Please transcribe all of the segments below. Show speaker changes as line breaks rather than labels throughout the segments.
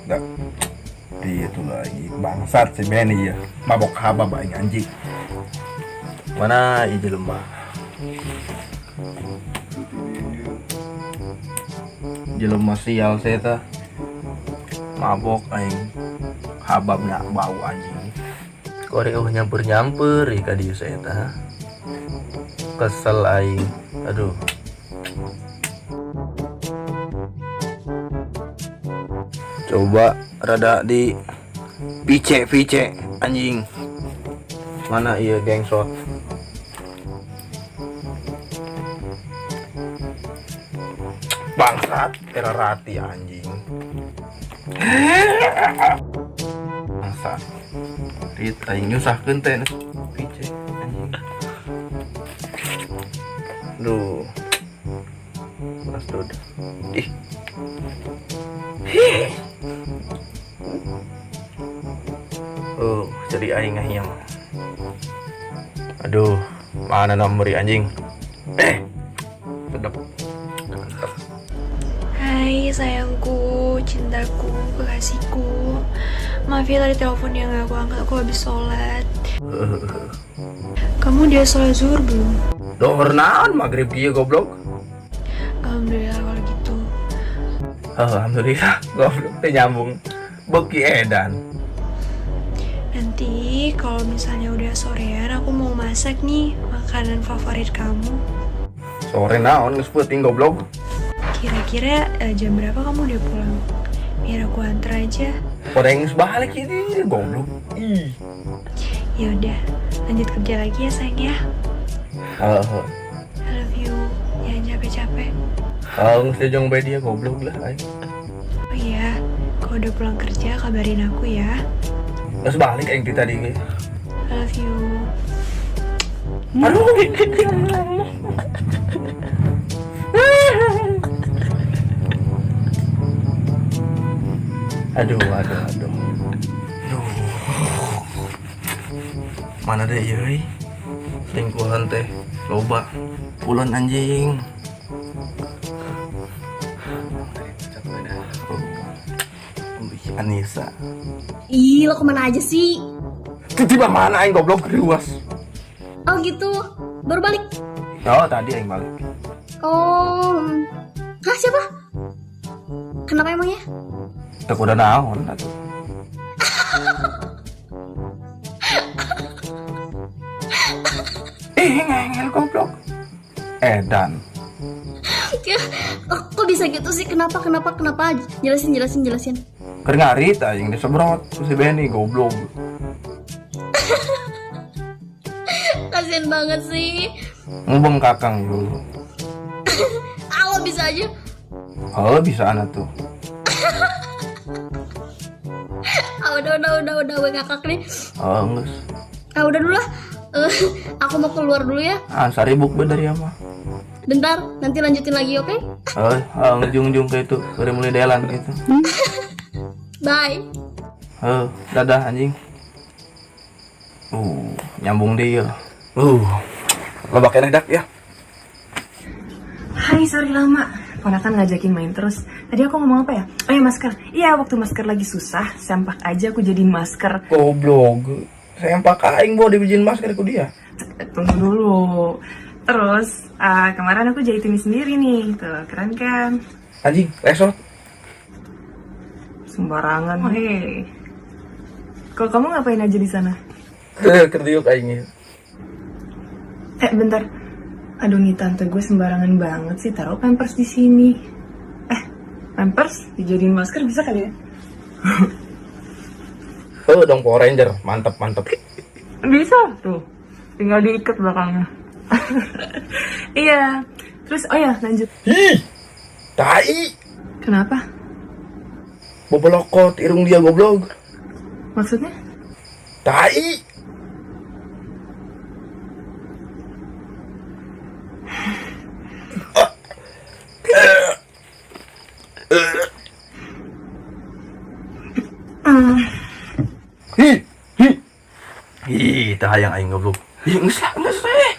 Nggak. Dia tuh lagi bangsat si Benny ya, mabok habab aing anjing. Mana ide lemah? Jelema sial saya tah. Mabok aing hababnya bau anjing. Koreo nyamper-nyamper ka dieu saya tah. Kesel aing. Aduh. Coba rada di pice anjing. Mana iya gengshot. Bangsat era rati anjing. Bangsat. Rit aing nyusahkeun teh pice anjing. Duh. Beras dud. Ih. Oh, jadi aing ngahiyang. Aduh, mana nomor anjing? Sedap.
Hai sayangku, cintaku, kekasihku. Maaf ya tadi teleponnya nggak aku angkat, aku habis sholat. Kamu udah sholat zuhur belum?
Dohor naon maghrib kieu goblok.
Alhamdulillah kalau gitu.
Alhamdulillah, goblok teh nyambung. Beki edan.
Nanti kalau misalnya udah sorean, aku mau masak nih makanan favorit kamu.
Sore naon geus peuting goblok.
Kira-kira jam berapa kamu udah pulang? Biar aku antar aja.
Podeng geus balik ini goblok. Ih.
Ya udah, lanjut kerja lagi ya sayang ya. I love you. Jangan capek-capek.
Geus jeung bae dia goblok lah aing.
Oh iya, kalau udah pulang kerja kabarin aku ya.
Geus balik aing tadi ge.
I love you.
Aduh. Aduh. Mana deh euy? Lingkuhan teh loba. Pulen anjing. Anissa.
Ih, lo kemana aja sih?
Tiba mana aing goblok riwas.
Oh gitu, baru balik.
Oh, tadi aing balik.
Oh, hah siapa? Kenapa emangnya?
Tak udah naon atuh. Ngengel goblok. Edan.
Kok bisa gitu sih? Kenapa? Jelasin.
Keur ngarit aing disebrot ku si Benny goblok.
Kasian banget sih.
Ngubeng kakang dulu.
Lo bisa aja.
Oh, bisa anak tuh.
Udah gue ngakak nih.
Oh, geus.
Udah dulu lah. Aku mau keluar dulu ya.
Saribuk bener ya mah.
Bentar, nanti lanjutin lagi, oke?
Ngejung-jung ke itu, udah mulai delan gitu.
Bye.
Dadah anjing. Nyambung dia. Lobak enak ya.
Hai, sorry lama. Ponakan ngajakin main terus. Tadi aku ngomong apa ya? Oh ya, masker. Iya, waktu masker lagi susah, sempak aja aku jadiin masker.
Goblok. Sempak aing bawa dibijin masker ku dia.
Tunggu dulu. Terus, kemarin aku jahitin sendiri nih. Tuh, keren kan?
Anjing, resort.
Sembarangan, hei. Kalau kamu ngapain aja di sana?
Kerdiuk aingnya.
Bentar. Aduh nih tante, gue sembarangan banget sih taruh pampers di sini. Pampers dijadiin masker bisa kali ya?
Dong Power Ranger, mantep.
Bisa tuh, tinggal diikat belakangnya. Iya. Terus, oh ya lanjut.
Tai.
Kenapa?
Bobolokot, irung dia goblok.
Maksudnya?
Tai. teh hayang aing goblok. Ih, geus teh.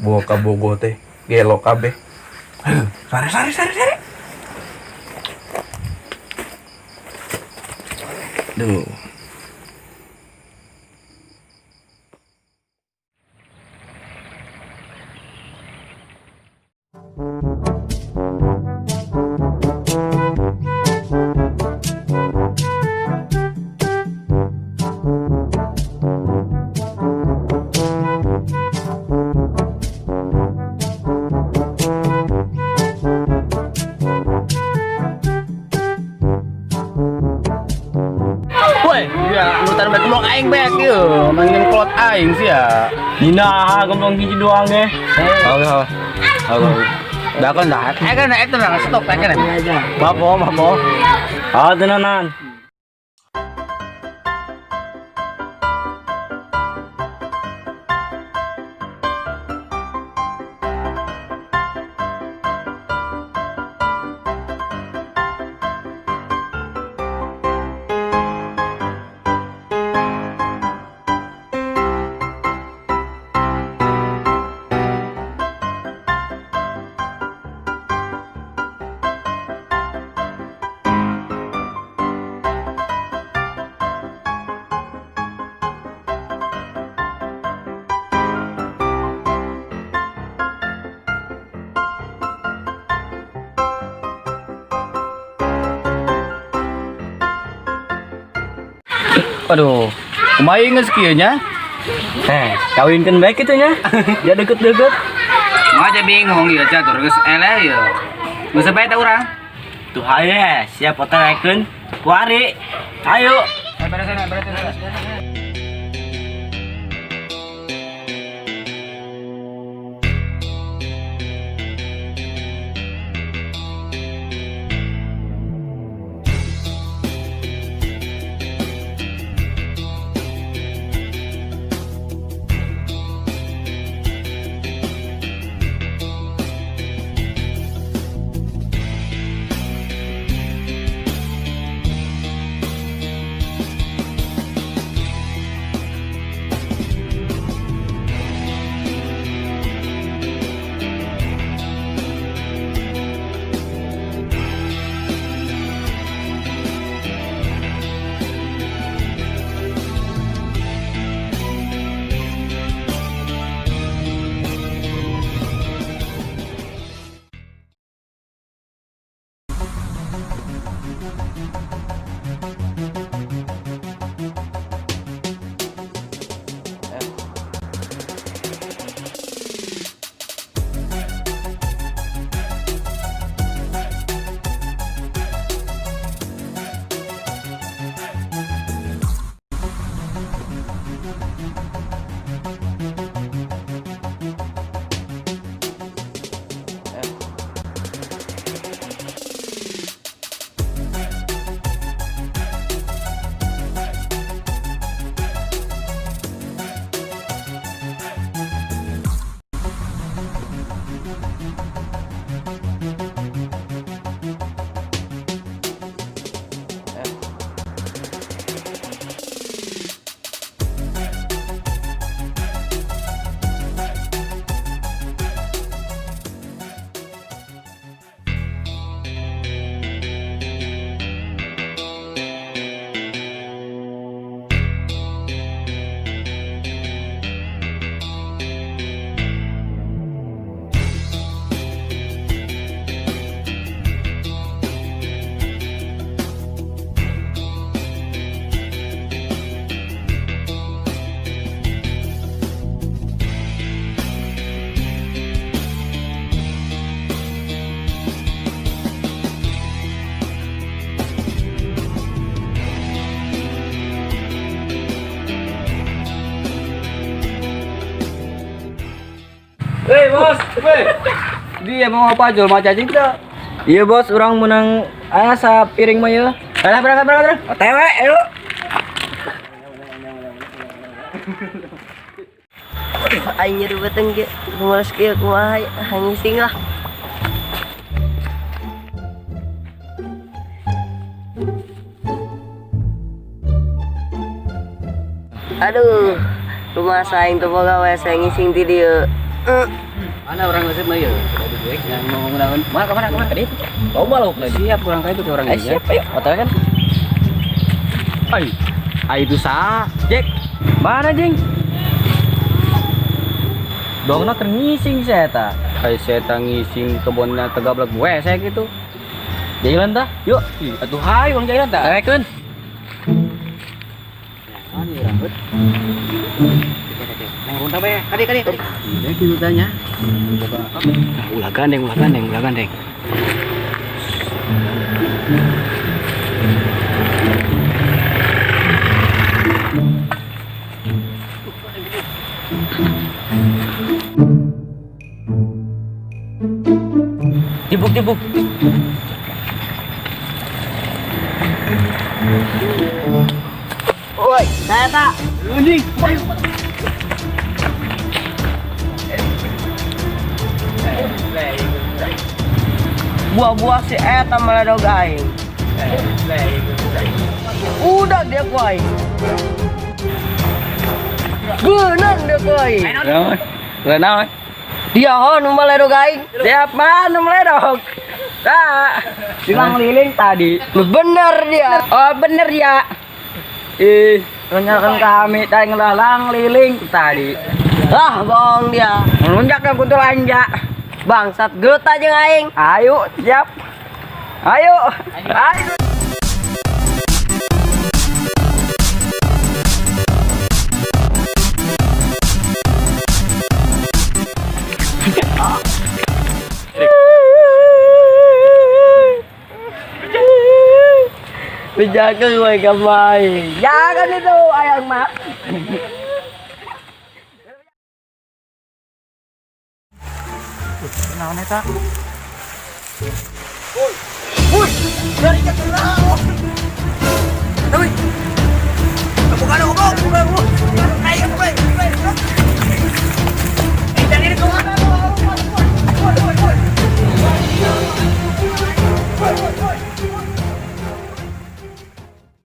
Boga bogo teh gelo kabeh. Sare. Duh.
Woi, ya angkutan baik blok aing baik yeuh, mangin klot aing sih ya. Dina gemblong hiji doang ge. Oke. Dah kan dah. Kan itu nang stop kan. Mapo. Ah, tenanan. Aduh, kumaha geus kieu nya? Kawinkeun bae kitu nya. Ya deket-deket. Mah aja bingung ieu catur geus eleh ieu. Geus bae teh urang. Tuh haye, siap potrekeun ku ari. Ayo. Beres. Hei bos, dia mau apa jual mah cacing tak? Iya bos, orang menang asa piring mah ya. Alah berangkat. OTW, ayo.
Aing nyeri beteng ge, ngulas kieu kumaha hangising lah. Aduh, rumah saing tuh pegawai saya ngising di dia.
Mana orang ngasih mah ya? Tadi gue yang mau ngundangin. Mana kemana tadi? Coba lo, siap orang kayak itu orang
Siap, ayo.
Hotel kan? Ay itu sah. Jack, mana Jeng? Dongna ngising saya ta. Kayak saya ngising kebunnya tegablak gue saya gitu. Jalan dah, yuk. Atuh hai orang jalan dah. Kan. Ini rambut. Neng runta be, kadi. Ini gitu tanya. Ulah gandeng. Tibuk.
Woi, saya tak.
Anjing.
Buah-buah si eta malah dog aing. Udah dia kuai. Genan dia kuai.
Renang.
Dia hon malah dog aing.
Siap mana meledok? Tak. Bilang liling tadi.
Bener dia.
Oh bener ya. Menyakan kami tadi ngelalang liling tadi.
Ah, bohong dia.
Ngelunjak ke kuntul anja.
Bangsat geut aja aing.
Ayo, siap. Ayo.
Menjaga gue kamai.
Jangan itu ayang mak. Nah, neta. Woi, dari